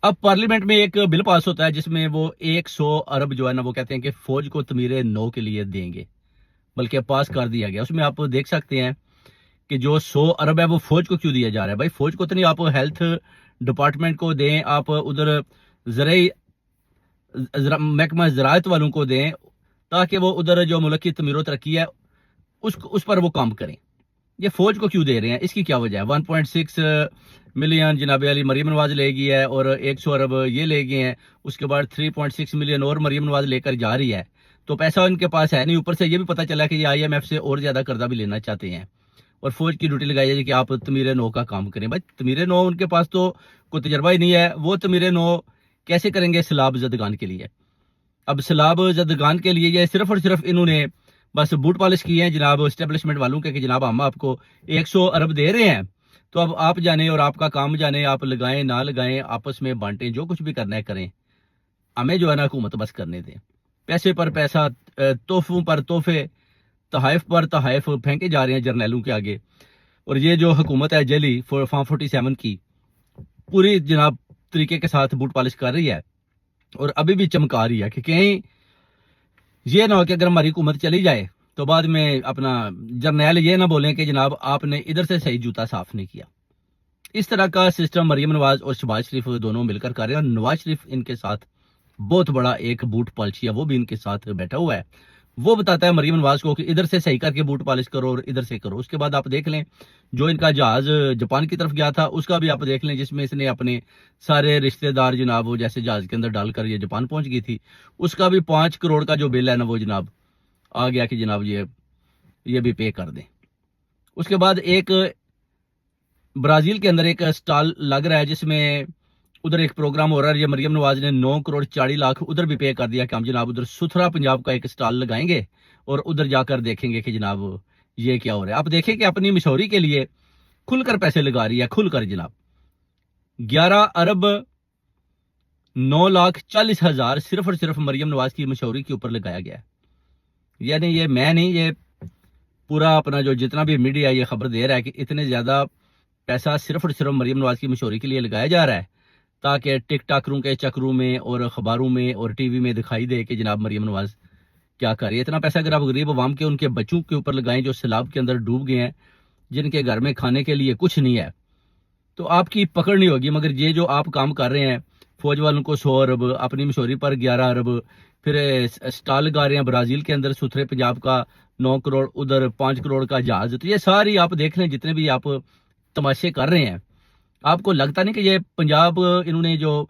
اب پارلیمنٹ میں ایک بل پاس ہوتا ہے جس میں وہ 100 ارب جو ہے نا وہ کہتے ہیں کہ فوج کو تعمیر نو کے لیے دیں گے، بلکہ پاس کر دیا گیا۔ اس میں آپ دیکھ سکتے ہیں کہ جو 100 ارب ہے وہ فوج کو کیوں دیا جا رہا ہے؟ بھائی فوج کو تو نہیں، آپ ہیلتھ ڈپارٹمنٹ کو دیں، آپ ادھر زرعی محکمہ زراعت والوں کو دیں، تاکہ وہ ادھر جو ملک کی تعمیر و ترقی ہے اس پر وہ کام کریں۔ یہ فوج کو کیوں دے رہے ہیں؟ اس کی کیا وجہ ہے؟ 1.6 ملین جناب علی مریم نواز لے گئی ہے اور 100 ارب یہ لے گئے ہیں، اس کے بعد 3.6 ملین اور مریم نواز لے کر جا رہی ہے، تو پیسہ ان کے پاس ہے نہیں۔ اوپر سے یہ بھی پتہ چلا کہ یہ IMF سے اور زیادہ قرضہ بھی لینا چاہتے ہیں، اور فوج کی ڈیوٹی لگائی جائے کہ آپ تعمیر نو کا کام کریں۔ بھائی تعمیر نو ان کے پاس تو کوئی تجربہ ہی نہیں ہے، وہ تعمیر نو کیسے کریں گے سیلاب زدگان کے لیے؟ اب سیلاب زدگان کے لیے یہ صرف اور صرف انہوں نے بس بوٹ پالش کیے ہیں جناب اسٹیبلشمنٹ والوں کے کہ جناب ہم آپ کو 100 ارب دے رہے ہیں، تو اب آپ جانیں اور آپ کا کام جانیں، آپ لگائیں نہ لگائیں، آپس میں بانٹیں، جو کچھ بھی کرنا ہے کریں، ہمیں جو ہے نا حکومت بس کرنے دیں۔ پیسے پر پیسہ، تحفوں پر تحفے، تحائف پر تحائف پھینکے جا رہے ہیں جرنیلوں کے آگے۔ اور یہ جو حکومت ہے جیلی فارم 47 کی، پوری جناب طریقے کے ساتھ بوٹ پالش کر رہی ہے، اور ابھی بھی چمکا رہی ہے کہ کہیں یہ نہ ہو کہ اگر ہماری حکومت چلی جائے تو بعد میں اپنا جرنیل یہ نہ بولیں کہ جناب آپ نے ادھر سے صحیح جوتا صاف نہیں کیا۔ اس طرح کا سسٹم مریم نواز اور شہباز شریف دونوں مل کر رہے ہیں، اور نواز شریف ان کے ساتھ بہت بڑا ایک بوٹ پالشیا وہ بھی ان کے ساتھ بیٹھا ہوا ہے۔ وہ بتاتا ہے مریم نواز کو کہ ادھر سے صحیح کر کے بوٹ پالش کرو اور ادھر سے کرو۔ اس کے بعد آپ دیکھ لیں جو ان کا جہاز جاپان کی طرف گیا تھا، اس کا بھی آپ دیکھ لیں، جس میں اس نے اپنے سارے رشتہ دار جناب وہ جیسے جہاز کے اندر ڈال کر یہ جاپان پہنچ گئی تھی، اس کا بھی 5 کروڑ کا جو بل ہے نا وہ جناب آ گیا کہ جناب یہ بھی پے کر دیں۔ اس کے بعد ایک برازیل کے اندر ایک سٹال لگ رہا ہے جس میں ادھر ایک پروگرام ہو رہا ہے، یہ مریم نواز نے 9 کروڑ 40 لاکھ ادھر بھی پے کر دیا کہ ہم جناب ادھر ستھرا پنجاب کا ایک سٹال لگائیں گے اور ادھر جا کر دیکھیں گے کہ جناب یہ کیا ہو رہا ہے۔ آپ دیکھیں کہ اپنی مشہوری کے لیے کھل کر پیسے لگا رہی ہے، کھل کر جناب 11 ارب 9 لاکھ 40 ہزار صرف اور صرف مریم نواز کی مشہوری کے اوپر لگایا گیا ہے۔ یعنی یہ میں نہیں، یہ پورا اپنا جو جتنا بھی میڈیا یہ خبر دے رہا ہے کہ اتنے زیادہ پیسہ صرف اور صرف مریم نواز کی مشہوری کے لیے لگایا جا رہا ہے، تاکہ ٹک ٹاکروں کے چکروں میں اور اخباروں میں اور ٹی وی میں دکھائی دے کہ جناب مریم نواز کیا کر رہی ہے۔ اتنا پیسہ اگر آپ غریب عوام کے ان کے بچوں کے اوپر لگائیں جو سیلاب کے اندر ڈوب گئے ہیں، جن کے گھر میں کھانے کے لیے کچھ نہیں ہے، تو آپ کی پکڑ نہیں ہوگی۔ مگر یہ جو آپ کام کر رہے ہیں، فوج والوں کو 100 ارب، اپنی مشہوری پر 11 ارب، پھر سٹال لگا رہے ہیں برازیل کے اندر ستھرے پنجاب کا 9 کروڑ، ادھر 5 کروڑ کا جہاز، تو یہ ساری آپ دیکھ لیں جتنے بھی آپ تماشے کر رہے ہیں، آپ کو لگتا نہیں کہ یہ پنجاب انہوں نے جو